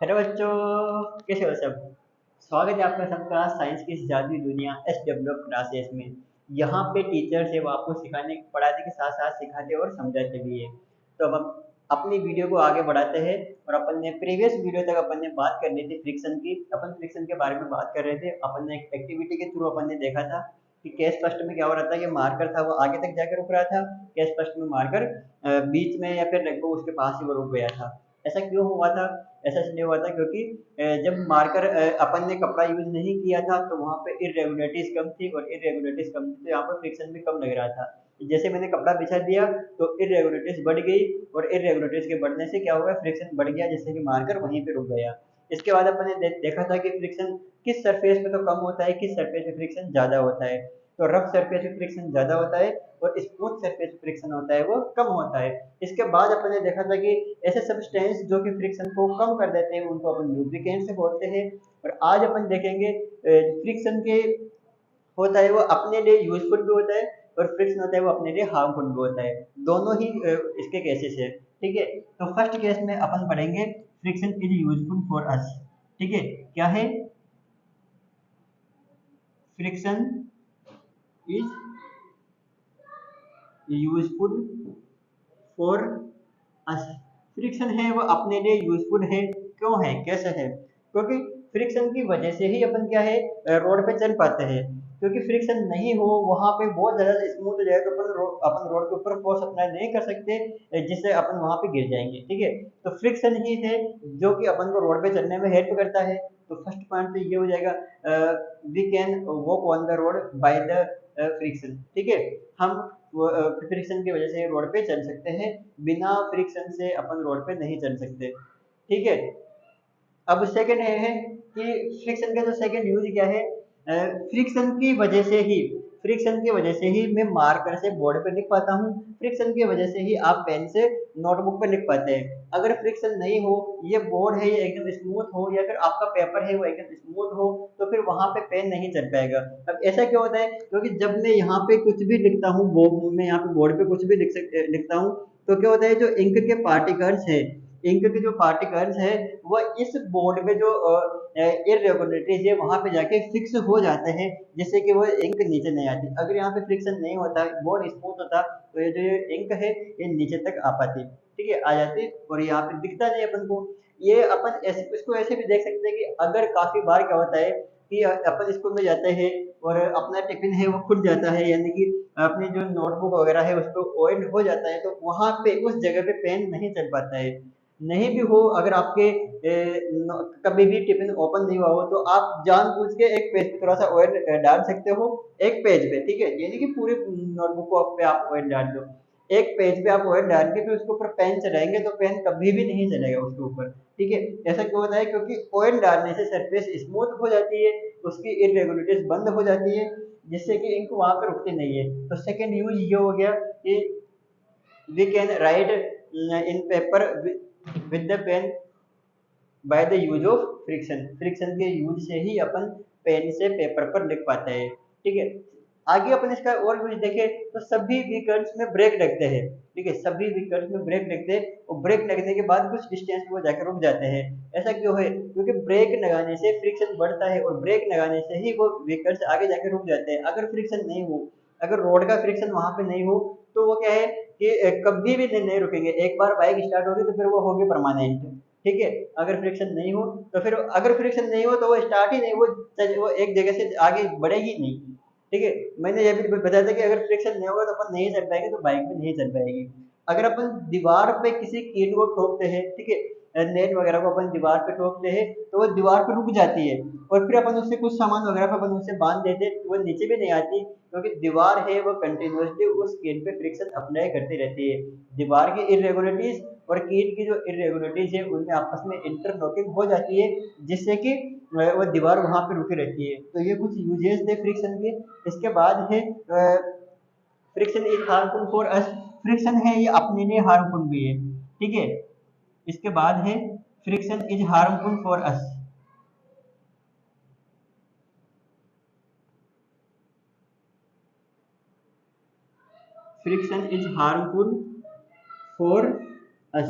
Hello बच्चों, कैसे हो सब। स्वागत है आपका सबका साइंस की इस जादुई दुनिया SW क्लासेस में। यहाँ पे टीचर्स है वो आपको सिखाने पढ़ाने के साथ साथ सिखाते और समझाते भी है। तो अब हम अपनी वीडियो को आगे बढ़ाते हैं। और अपन ने प्रीवियस वीडियो तक अपन ने बात कर ली थी फ्रिक्शन की। अपन फ्रिक्शन के बारे में बात कर रहे थे। अपन ने एक एक्टिविटी के थ्रू अपन ने देखा था कि केस फर्स्ट में क्या हो रहा था कि मार्कर था वो आगे तक जाकर रुक रहा था। केस फर्स्ट में मार्कर बीच में या फिर लगभग उसके पास ही वो रुक गया था। ऐसा क्यों हुआ था? ऐसा इसलिए हुआ था क्योंकि जब मार्कर अपन ने कपड़ा यूज नहीं किया था तो वहाँ पे इरेगुलरिटीज कम थी, और इरेगुलरिटीज कम थी तो यहाँ पर फ्रिक्शन भी कम लग रहा था। जैसे मैंने कपड़ा बिछा दिया तो इरेगुलरिटीज बढ़ गई, और इरेगुलरिटीज के बढ़ने से क्या हुआ, फ्रिक्शन बढ़ गया जिससे कि मार्कर वहीं पे रुक गया। इसके बाद अपन ने देखा था कि फ्रिक्शन किस सरफेस पे तो कम होता है, किस सरफेस पे फ्रिक्शन ज्यादा होता है। तो रफ सरफेस पे फ्रिक्शन ज्यादा होता है, और स्मूथ सरफेस फ्रिक्शन होता है वो कम होता है। इसके बाद अपन ने देखा था कि ऐसे सब्सटेंस जो कि फ्रिक्शन को कम कर देते हैं उनको अपन लुब्रिकेंट से बोलते हैं। और आज अपन देखेंगे फ्रिक्शन के होता है वो अपने लिए यूजफुल भी होता है, और फ्रिक्शन होता है वो अपने लिए हार्मफुल भी होता है। दोनों ही इसके केसेस है। ठीक है, तो फर्स्ट केस में अपन पढ़ेंगे friction is useful for us. ठीक है, क्या है? Friction is useful for us. Friction है वो अपने लिए यूजफुल है। क्यों है, कैसे है? क्योंकि फ्रिक्शन की वजह से ही अपन क्या है, रोड पे चल पाते हैं। क्योंकि फ्रिक्शन नहीं हो वहां पे बहुत ज्यादा स्मूथ हो जाए तो अपन रोड के ऊपर फोर्स अप्लाई नहीं कर सकते, जिससे अपन वहां पे गिर जाएंगे। ठीक है, तो फ्रिक्शन ही है जो कि अपन को रोड पे चलने में हेल्प करता है। तो फर्स्ट पॉइंट तो ये हो जाएगा, we can walk on the road by the friction. ठीक है, हम फ्रिक्शन की वजह से रोड पे चल सकते हैं, बिना फ्रिक्शन से अपन रोड पे नहीं चल सकते। ठीक है, अब सेकंड है कि फ्रिक्शन का जो सेकंड यूज क्या है। फ्रिक्शन की वजह से ही फ्रिक्शन की वजह से ही मैं मार्कर से बोर्ड पे लिख पाता हूँ। फ्रिक्शन की वजह से ही आप पेन से नोटबुक पे लिख पाते हैं। अगर फ्रिक्शन नहीं हो, ये बोर्ड है ये एकदम स्मूथ हो, या फिर आपका पेपर है वो एकदम स्मूथ हो, तो फिर वहां पे पेन नहीं चल पाएगा। अब ऐसा क्यों होता है? क्योंकि जब मैं यहाँ पे कुछ भी लिखता हूँ, मैं यहाँ पे बोर्ड पे कुछ भी लिखता हूँ, तो क्या होता है, जो इंक के पार्टिकल्स है, इंक के जो पार्टिकल्स है वो इस बोर्ड में जो इरेगुलरिटीज है वहां पे जाके फिक्स हो जाते हैं, जिससे कि वो इंक नीचे नहीं आती। अगर यहाँ पे फ्रिक्शन नहीं होता, बोर्ड स्मूथ होता, तो ये जो इंक है ये नीचे तक आ पाती। ठीक है, आ जाती, और यहाँ पे दिखता नहीं अपन को। ये अपन ऐसे इसको ऐसे भी देख सकते हैं कि अगर काफी बार क्या होता है कि अपन स्कूल में जाते हैं और अपना टिफिन है वो खुद जाता है, यानी कि अपनी जो नोटबुक वगैरह है उस पर ऑयल हो जाता है, तो वहां पे उस जगह पे पेन नहीं चल पाता है। नहीं भी हो, अगर आपके कभी भी टिफिन ओपन नहीं हुआ हो, तो आप जानबूझ के एक पेज पे थोड़ा सा ऑयल डाल सकते हो। एक पेज पे, ठीक है, यानी कि पूरे नोटबुक को पे आप ऑयल डाल दो। एक पेज पे आप ऑयल डाल के फिर उसके ऊपर पेन चलाएंगे तो पेन कभी भी नहीं चलेगा उसके ऊपर। ठीक है, ऐसा क्यों होता है? क्योंकि ऑयल डालने से सरफेस स्मूथ हो जाती है, उसकी इरेगुलरिटीज बंद हो जाती है, जिससे कि इंक वहां पर रुकती नहीं है। तो सेकेंड यूज ये हो गया कि we can write in paper with the pen by the use of friction. Friction के यूज से ही अपन पेन से पेपर पर लिख पाते हैं। ठीक है, आगे अपन इसका और यूज देखें तो सभी व्हीकल्स में ब्रेक लगते हैं। ठीक है, सभी व्हीकल्स में ब्रेक लगते हैं, और ब्रेक लगने के बाद कुछ डिस्टेंस पे वो जाकर रुक जाते हैं। ऐसा क्यों है? क्योंकि ब्रेक लगाने से फ्रिक्शन बढ़ता है, और ब्रेक लगाने से ही वो व्हीकल्स आगे जाकर रुक जाते हैं। अगर फ्रिक्शन नहीं हो, अगर रोड का फ्रिक्शन वहां पे नहीं हो, तो वो क्या है कि कभी भी नहीं रुकेंगे। एक बार बाइक स्टार्ट होगी तो फिर वो होगी परमानेंट। ठीक है, अगर फ्रिक्शन नहीं हो तो फिर, अगर फ्रिक्शन नहीं हो तो वो स्टार्ट ही नहीं, वो एक जगह से आगे बढ़ेगी नहीं। ठीक है, मैंने ये भी बताया था कि अगर फ्रिक्शन नहीं होगा तो अपन नहीं चल पाएंगे, तो बाइक भी नहीं चल पाएगी। अगर अपन दीवार पे किसी कील को ठोकते हैं, ठीक है, नेट वगैरह को अपन दीवार पे ठोकते हैं, तो वो दीवार पे रुक जाती है, और फिर अपन उससे कुछ सामान वगैरह पे अपन उससे बांध देते हैं तो वो नीचे भी नहीं आती, क्योंकि दीवार है वो कंटिन्यूअसली उस कील पे फ्रिक्शन अप्लाई करती रहती है। दीवार की इरेगुलरिटीज और कील की जो इरेगुलरिटीज है उनमें आपस में इंटरलॉकिंग हो जाती है, जिससे कि वो दीवार वहां पे रुकी रहती है। तो ये कुछ यूजेस थे फ्रिक्शन के। इसके बाद है friction is harmful for us. Friction है ये अपने लिए हार्मफुल भी है। ठीक है, इसके बाद है friction is harmful for us. Friction is harmful for us.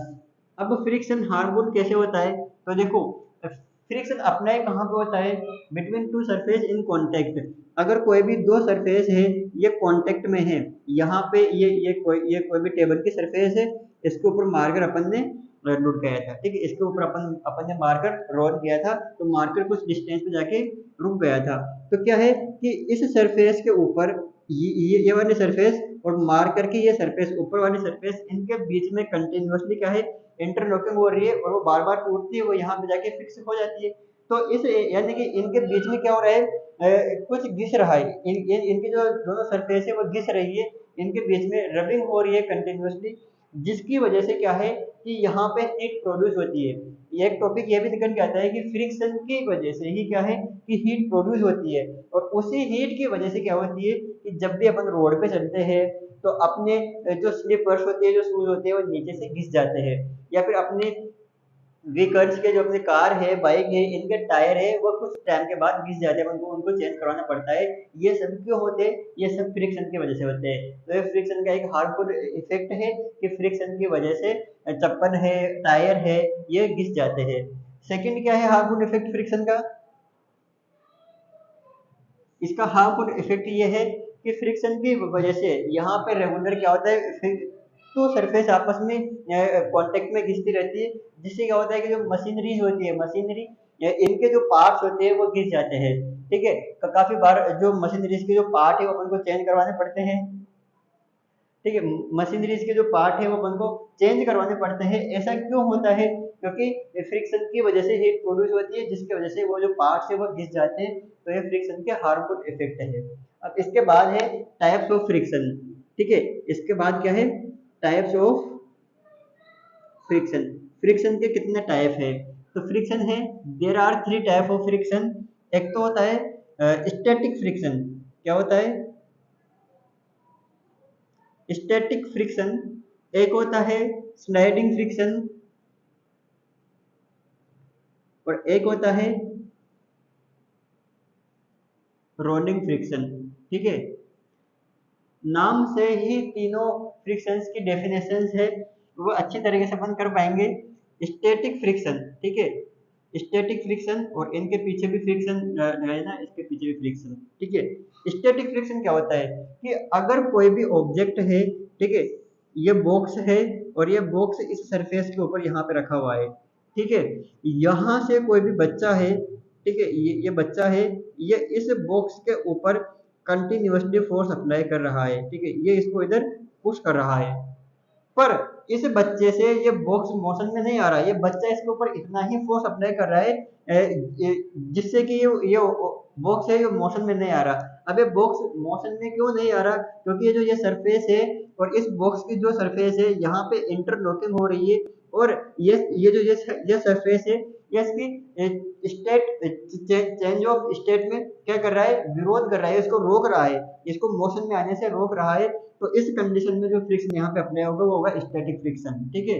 अब फ्रिक्शन हार्मफुल कैसे होता है? तो देखो, फ्रिक्शन अपना ही कहाँ पे होता है? Between two surface in contact. अगर कोई भी दो सरफेस है, ये कांटेक्ट में है, यहाँ पे ये कोई भी टेबल की सरफेस है, इसके ऊपर मार्कर अपन ने नोट किया था, ठीक है, इसके ऊपर अपन अपन ने मार्कर रोल किया था, तो मार्कर कुछ डिस्टेंस पे जाके रुक गया था। तो क्या है कि इस सरफेस के ऊपर ये वाली सरफेस और मार्कर की ये सरफेस, ऊपर वाली सरफेस, इनके बीच में कंटिन्यूअसली क्या है, इंटरलॉकिंग हो रही है, और वो बार बार टूटती है, वो यहाँ पे जाके फिक्स हो जाती है। तो इस यानी कि इनके बीच में क्या हो रहा है, कुछ घिस रहा है, इनकी जो दोनों सरफेस है वो घिस रही है, इनके बीच में रबिंग हो रही है कंटिन्यूअसली, जिसकी वजह से क्या है कि यहाँ पे हीट प्रोड्यूस होती है। ये एक टॉपिक ये भी निकल के आता है कि फ्रिक्शन की वजह से ही क्या है कि हीट प्रोड्यूस होती है, और उसी हीट की वजह से क्या होती है कि जब भी अपन रोड पे चलते हैं, तो अपने जो स्लीपर्स होते हैं, जो शूज होते हैं, वो नीचे से घिस जाते हैं, या फिर अपने व्हीकल्स के जो अपने कार है, बाइक है, इनके टायर है, वो कुछ टाइम के बाद घिस जाते हैं, उनको उनको चेंज करवाना पड़ता है। ये सब क्यों होते हैं? ये सब फ्रिक्शन की वजह से होते हैं। तो ये फ्रिक्शन का एक हार्मफुल इफेक्ट है कि फ्रिक्शन की वजह से चप्पल है, टायर है, ये घिस जाते हैं। सेकंड क्या है हार्मफुल इफेक्ट फ्रिक्शन का? इसका हार्मफुल इफेक्ट ये है कि फ्रिक्शन की वजह से यहाँ पे रेगुलर क्या होता है, तो सरफेस आपस में कांटेक्ट में घिसती रहती है, जिससे क्या होता है कि जो मशीनरीज होती है, मशीनरी इनके जो पार्ट्स होते हैं वो घिस जाते हैं, ठीक है। काफी बार जो मशीनरीज के जो पार्ट है वो अपन को चेंज करवाने पड़ते हैं, ठीक है, मशीनरीज के जो पार्ट है वो अपन को चेंज करवाने पड़ते हैं। ऐसा क्यों होता है? क्योंकि फ्रिक्शन की वजह से हीट प्रोड्यूस होती है, जिसकी वजह से वो जो पार्ट्स है वो घिस जाते हैं। तो ये फ्रिक्शन के हार्मफुल इफेक्ट है। अब इसके बाद है टाइप्स ऑफ फ्रिक्शन, ठीक है। इसके बाद क्या है? Types of friction. फ्रिक्शन के कितने टाइप है? तो फ्रिक्शन है, there are three type of friction. एक तो होता है स्टैटिक फ्रिक्शन। क्या होता है? Static friction. एक होता है स्लाइडिंग फ्रिक्शन, और एक होता है रोलिंग फ्रिक्शन, ठीक है। नाम से ही तीनों फ्रिक्शंस की डेफिनेशंस है, वो अच्छी तरीके से अपन कर पाएंगे। स्टैटिक फ्रिक्शन, ठीक है, स्टैटिक फ्रिक्शन, और इनके पीछे भी फ्रिक्शन है ना, इसके पीछे भी फ्रिक्शन, ठीक है। स्टैटिक फ्रिक्शन क्या होता है कि अगर कोई भी ऑब्जेक्ट है, ठीक है, ये बॉक्स है, और ये बॉक्स इस सरफेस के ऊपर यहाँ पे रखा हुआ है, ठीक है, यहाँ से कोई भी बच्चा है, ठीक है, ये बच्चा है, ये इस बॉक्स के ऊपर कंटिन्यूअसली फोर्स अप्लाई कर रहा है, ठीक है, ये इसको इधर पुश कर रहा है, पर इस बच्चे से ये बॉक्स मोशन में नहीं आ रहा है, ये बच्चा इसके ऊपर इतना ही फोर्स अप्लाई कर रहा है जिससे कि ये बॉक्स है, ये मोशन में नहीं आ रहा। अब ये बॉक्स मोशन में क्यों नहीं आ रहा? क्योंकि ये सरफेस है, और इस बॉक्स की जो सरफेस है यहाँ पे इंटरलॉकिंग हो रही है, और ये सरफेस है, ये इसकी स्टेट चेंज ऑफ स्टेट में क्या कर रहा है, विरोध कर रहा है, इसको रोक रहा है, इसको मोशन में आने से रोक रहा है। तो इस कंडीशन में जो फ्रिक्शन यहाँ पे अप्लाई होगा वो होगा स्टैटिक फ्रिक्शन, ठीक है।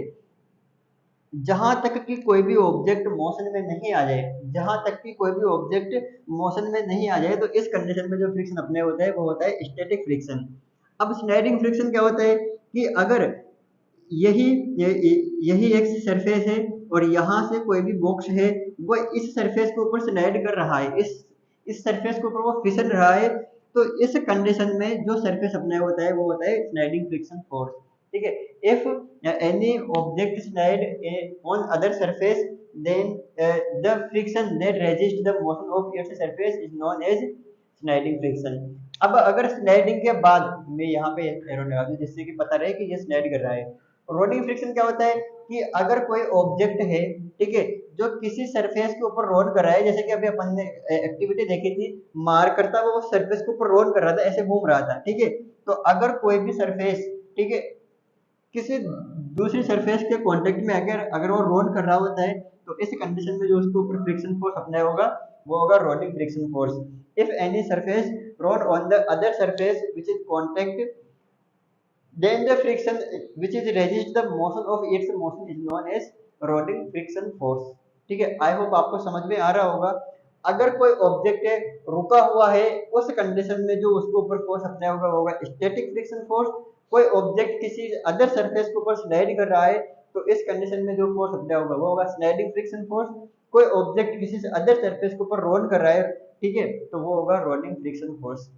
जहां तक कि कोई भी ऑब्जेक्ट मोशन में नहीं आ जाए, जहां तक कि कोई भी ऑब्जेक्ट मोशन में नहीं आ जाए, तो इस कंडीशन में जो फ्रिक्शन अप्लाई होता है वो होता है स्टैटिक फ्रिक्शन। अब स्लाइडिंग फ्रिक्शन क्या होता है कि अगर यही यही एक सरफेस है, और यहाँ से कोई भी बॉक्स है, वो इस सरफेस के ऊपर स्लाइड कर रहा है, इस सरफेस के ऊपर वो फिसल रहा है, तो इस कंडीशन में जो सरफेस अप्लाई होता है वो होता है स्लाइडिंग फ्रिक्शन फोर्स, ठीक है। If any object slide on other surface, then the friction that resists the motion of its surface is known as sliding friction. अब अगर स्लाइडिंग के बाद मैं यहाँ पे एरो लगा दूं जिससे कि पता रहे कि ये स्लाइड कर रहा है। रोलिंग फ्रिक्शन क्या होता है कि अगर कोई ऑब्जेक्ट है, ठीक है, जो किसी सरफेस के ऊपर रोल कर रहा है, जैसे कि अभी अपन ने एक्टिविटी देखी थी, मार करता वो सरफेस के ऊपर रोल कर रहा था, ऐसे घूम रहा था, ठीक है। तो अगर कोई भी सरफेस, ठीक है, किसी दूसरी सरफेस के कांटेक्ट में अगर अगर वो रोल कर रहा होता है, तो इस कंडीशन में जो उसके ऊपर फ्रिक्शन फोर्स अप्लाई होगा वो होगा rolling friction force. If any surface roll on the other surface which is contact, then the friction which is resist the motion of its motion is known as rolling friction force, ठीक है। I hope आपको समझ में आ रहा होगा। अगर कोई object है रुका हुआ है, उस कंडीशन में जो उसके ऊपर फोर्स अप्लाई होगा वो होगा स्टैटिक फ्रिक्शन फोर्स। कोई ऑब्जेक्ट किसी अदर सरफेस के ऊपर स्लाइड कर रहा है, तो इस कंडीशन में जो फोर्स अप्लाई होगा वो होगा स्लाइडिंग फ्रिक्शन फोर्स। कोई ऑब्जेक्ट किसी से अदर सरफेस के ऊपर रोल कर रहा है, ठीक है, तो वो होगा रोलिंग फ्रिक्शन फोर्स।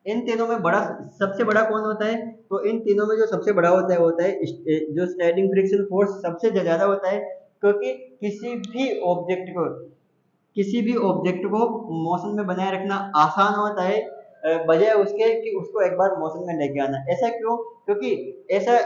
इन तीनों में बड़ा, सबसे बड़ा कौन होता है? तो इन तीनों में जो सबसे बड़ा होता है वो होता है जो स्लाइडिंग फ्रिक्शन फोर्स सबसे ज्यादा होता है, क्योंकि किसी भी ऑब्जेक्ट को मोशन में बनाए रखना आसान होता है, बजाय उसके कि उसको एक बार मोशन में लेके आना। ऐसा क्यों? क्योंकि ऐसा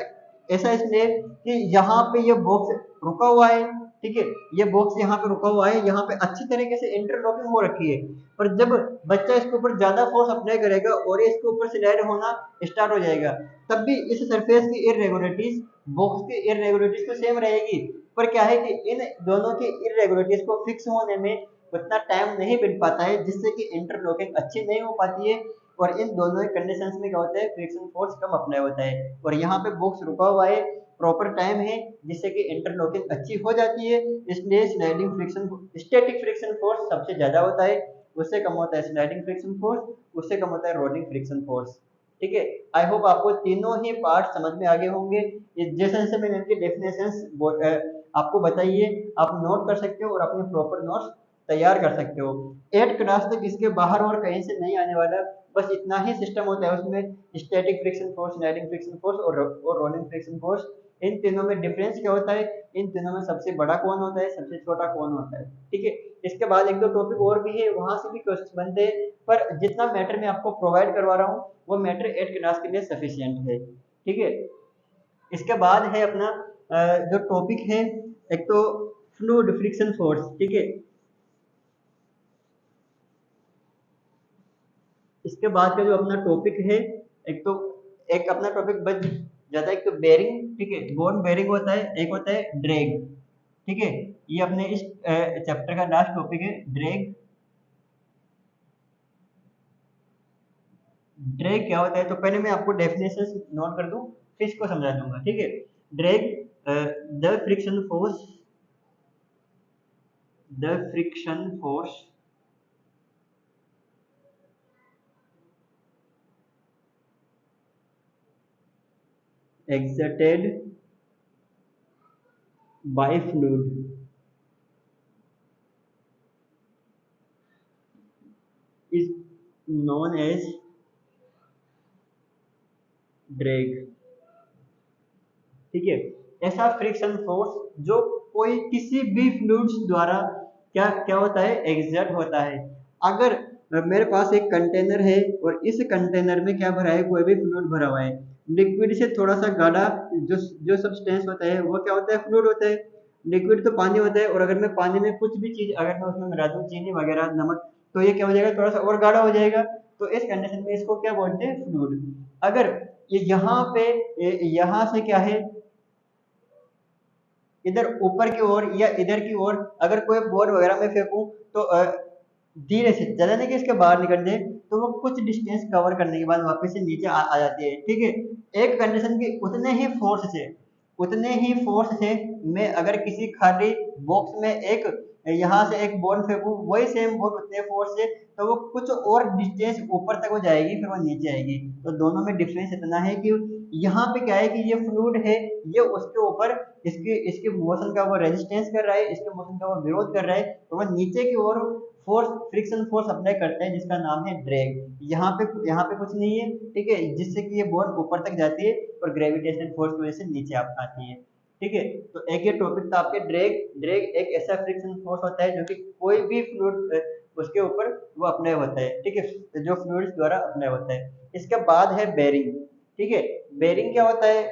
ऐसा इसलिए कि यहाँ पे ये बॉक्स रुका हुआ है, ठीक है, ये बॉक्स यहाँ पे रुका हुआ है, यहाँ पे अच्छी तरीके से इंटरलॉकिंग हो रखी है, पर जब बच्चा इसके ऊपर ज्यादा फोर्स अप्लाई करेगा और ये इसके ऊपर स्लाइड होना स्टार्ट हो जाएगा, तब भी इस सरफेस की इरेगुलरिटीज बॉक्स की इरेगुलरिटीज तो सेम रहेगी, पर क्या है कि इन दोनों की इरेगुलरिटीज को फिक्स होने में उतना टाइम नहीं मिल पाता है, जिससे कि इंटरलॉकिंग अच्छी नहीं हो पाती है, और इन दोनों कंडीशंस में क्या होता है, फ्रिक्शन फोर्स कम अप्लाई होता है, और यहाँ पे बॉक्स रुका हुआ है, प्रॉपर टाइम है, जिससे कि इंटरलॉकिंग अच्छी हो जाती है, इसलिए sliding friction static friction force सबसे ज्यादा होता है, उससे कम होता है स्लाइडिंग फ्रिक्शन फोर्स, उससे कम होता है रोलिंग फ्रिक्शन फोर्स। ठीक है, आई होप आपको तीनों ही पार्ट समझ में आ गए होंगे। जैसे जैसे मैंने इनकी डेफिनेशंस आपको बताइए, आप नोट कर सकते हो और अपने प्रॉपर नोट्स तैयार कर सकते हो। 8 क्लास तक इसके बाहर और कहीं से नहीं आने वाला, बस इतना ही सिस्टम होता है उसमें, static friction force, sliding friction force और रोलिंग फ्रिक्शन फोर्स। इन तीनों में डिफरेंस क्या होता है, इन तीनों में सबसे बड़ा कौन होता है, सबसे छोटा कौन होता है, ठीक है। इसके बाद एक दो टॉपिक और भी है, वहां से भी क्वेश्चन बनते हैं, पर जितना मैटर मैं आपको प्रोवाइड करवा रहा हूँ वो मैटर 8 क्लास के लिए सफिशियंट है, ठीक है। इसके बाद है अपना जो टॉपिक है, एक तो फ्लूइड फ्रिक्शन फोर्स, ठीक है। इसके बाद का जो अपना टॉपिक है, एक तो एक अपना टॉपिक बच जाता है, एक तो बेरिंग, ठीक है, बोन बेरिंग होता है, एक होता है ड्रैग, ठीक है। ये अपने इस चैप्टर का लास्ट टॉपिक है, ड्रैग। ड्रैग क्या होता है, तो पहले मैं आपको डेफिनेशन नोट कर दूं, फिर इसको समझा दूंगा, ठीक है। Drag, the friction force, the friction force exerted by fluid is known as drag, ठीक है। ऐसा फ्रिक्शन फोर्स जो कोई किसी भी फ्लूइड्स द्वारा क्या क्या होता है, एग्जर्ट होता है। अगर मेरे पास एक कंटेनर है और इस कंटेनर में क्या भरा है, कोई भी फ्लूइड भरा हुआ है, लिक्विड से थोड़ा सा गाढ़ा जो जो सब्सटेंस होता है वो क्या होता है, फ्लूइड होता है। लिक्विड तो पानी होता है, और अगर मैं पानी में कुछ भी चीज अगर मैं उसमें मिला दूं, चीनी वगैरह, नमक, तो ये क्या हो जाएगा, थोड़ा सा और गाढ़ा हो जाएगा, तो इस कंडीशन में इसको क्या बोलते हैं, फ्लूइड। अगर ये यहाँ पे यहाँ से क्या है, इधर ऊपर की ओर या इधर की ओर अगर कोई बोर्ड वगैरह में फेंकूं, तो धीरे से, ज्यादा नहीं कि इसके बाहर निकल जाए, तो वो कुछ डिस्टेंस कवर करने के बाद वापस से नीचे आ जाती है, ठीक है। एक कंडीशन की उतने ही फोर्स से मैं अगर किसी खाली बॉक्स में एक यहाँ से एक बॉल फेंकूं, वही सेम बॉल उतने फोर्स से, तो वो कुछ और डिस्टेंस ऊपर तक वो जाएगी, फिर वो नीचे आएगी। तो दोनों में डिफरेंस इतना है कि यहाँ पे क्या है कि ये फ्लूइड है, ये उसके ऊपर इसके इसके मोशन का वो रेजिस्टेंस कर रहा है, इसके मोशन का वो विरोध कर रहा है, और वो नीचे की ओर फोर्स, फ्रिक्शन फोर्स अप्लाई करते हैं, जिसका नाम है ड्रैग। यहाँ पे कुछ नहीं है, ठीक है, जिससे कि ये बॉल ऊपर तक जाती है और ग्रेविटेशनल फोर्स की वजह से नीचे आती है, ठीक है। तो एक ये टॉपिक था आपके ड्रैग। ड्रैग एक ऐसा फ्रिक्शन फोर्स होता है जो कि कोई भी फ्लूइड उसके ऊपर वो अप्लाई होता है, ठीक है, जो फ्लूइड्स द्वारा अप्लाई होता है। इसके बाद है बेरिंग, ठीक है। बेरिंग क्या होता है,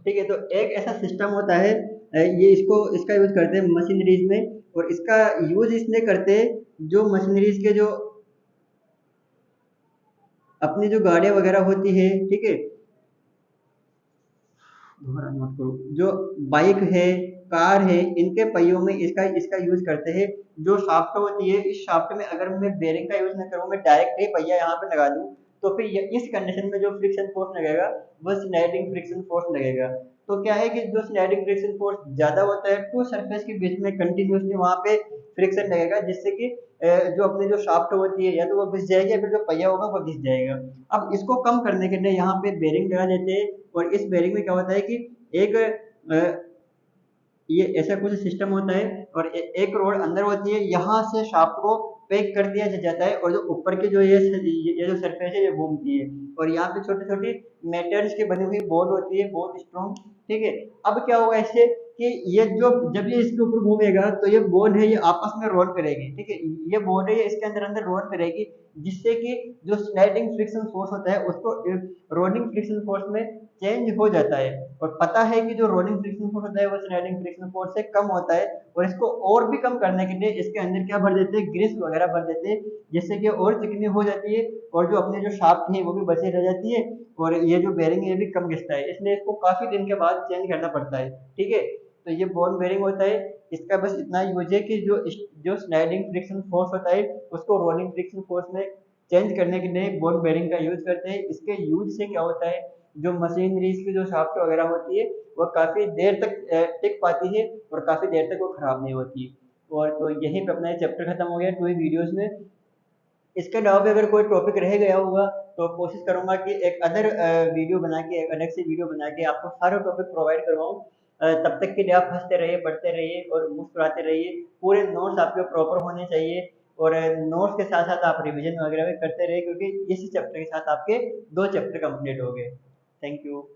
ठीक है, तो एक ऐसा सिस्टम होता है, ये इसका यूज करते हैं मशीनरीज में, और इसका यूज इसलिए करते हैं जो मशीनरीज के जो अपनी जो गाड़ियां वगैरह होती है, ठीक है, दोबारा नोट करो, जो बाइक है, कार है, इनके पहियों में इसका इसका यूज करते हैं। जो शाफ्ट होती है, इस शाफ्ट में अगर मैं बेरिंग का यूज ना करूं, मैं डायरेक्ट ही पहिया यहाँ पे लगा दूं, तो फिर इस कंडीशन में जो फ्रिक्शन फोर्स लगेगा वो स्लाइडिंग फ्रिक्शन फोर्स लगेगा। तो क्या है कि जो स्लाइडिंग फ्रिक्शन फोर्स ज्यादा होता है टू सरफेस के बीच में कंटिन्यूसली वहां पे फ्रिक्शन लगेगा, जिससे कि जो अपने जो शाफ्ट होती है या तो वो घिस जाएगी या फिर जो पहिया होगा वो घिस जाएगा। अब इसको कम करने के लिए यहाँ पे बेरिंग लगा देते हैं, और इस बेरिंग में क्या होता है कि एक ये ऐसा कुछ सिस्टम होता है, और एक रोड अंदर होती है, यहाँ से शाफ्ट को पैक कर दिया जाता है, और जो ऊपर के जो ये जो सरफेस है ये घूमती है, और यहाँ पे छोटी छोटी मेटल्स की बनी हुई बोर्ड होती है बहुत स्ट्रॉन्ग। ठीक है, अब क्या होगा इससे कि ये जो जब ये इसके ऊपर घूमेगा तो ये बोर्ड है ये आपस में रोल करेगी। ठीक है, ये बोर्ड है ये इसके अंदर अंदर रोल करेगी, जिससे कि जो स्लाइडिंग फ्रिक्शन फोर्स होता है उसको रोलिंग फ्रिक्शन फोर्स में चेंज हो जाता है। और पता है कि जो रोलिंग फ्रिक्शन फोर्स होता है वो स्लाइडिंग फ्रिक्शन फोर्स से कम होता है, और इसको और भी कम करने के लिए इसके अंदर क्या भर देते हैं, ग्रीस वगैरह भर देते हैं, जिससे कि और चिकनी हो जाती है, और जो अपने जो शाफ्ट है वो भी बची रह जाती है, और ये जो बेरिंग है ये भी कम घिसता है, इसलिए इसको काफी दिन के बाद चेंज करना पड़ता है। ठीक है, तो ये बॉल बेरिंग होता है। इसका बस इतना यूज है कि जो स्लाइडिंग फ्रिक्शन फोर्स होता है उसको रोलिंग फ्रिक्शन फोर्स में चेंज करने के लिए बॉल बेरिंग का यूज करते हैं। इसके यूज से क्या होता है, जो मशीनरीज की जो शाफ्ट वगैरह होती है वो काफी देर तक टिक पाती है, और काफी देर तक वो खराब नहीं होती। और तो यहीं पे अपना ये चैप्टर खत्म हो गया 2 वीडियोस में। इसके अलावा भी अगर कोई टॉपिक रह गया होगा तो कोशिश करूंगा कि एक अदर वीडियो बना के, एक अलग से वीडियो बना के आपको सारे टॉपिक प्रोवाइड करवाऊँ। तब तक के लिए आप हंसते रहिए, पढ़ते रहिए और मुस्कुराते रहिए। पूरे नोट्स आपके प्रॉपर होने चाहिए, और नोट्स के साथ साथ आप रिवीजन वगैरह भी करते रहिए, क्योंकि इसी चैप्टर के साथ आपके 2 चैप्टर कंप्लीट हो गए। Thank you.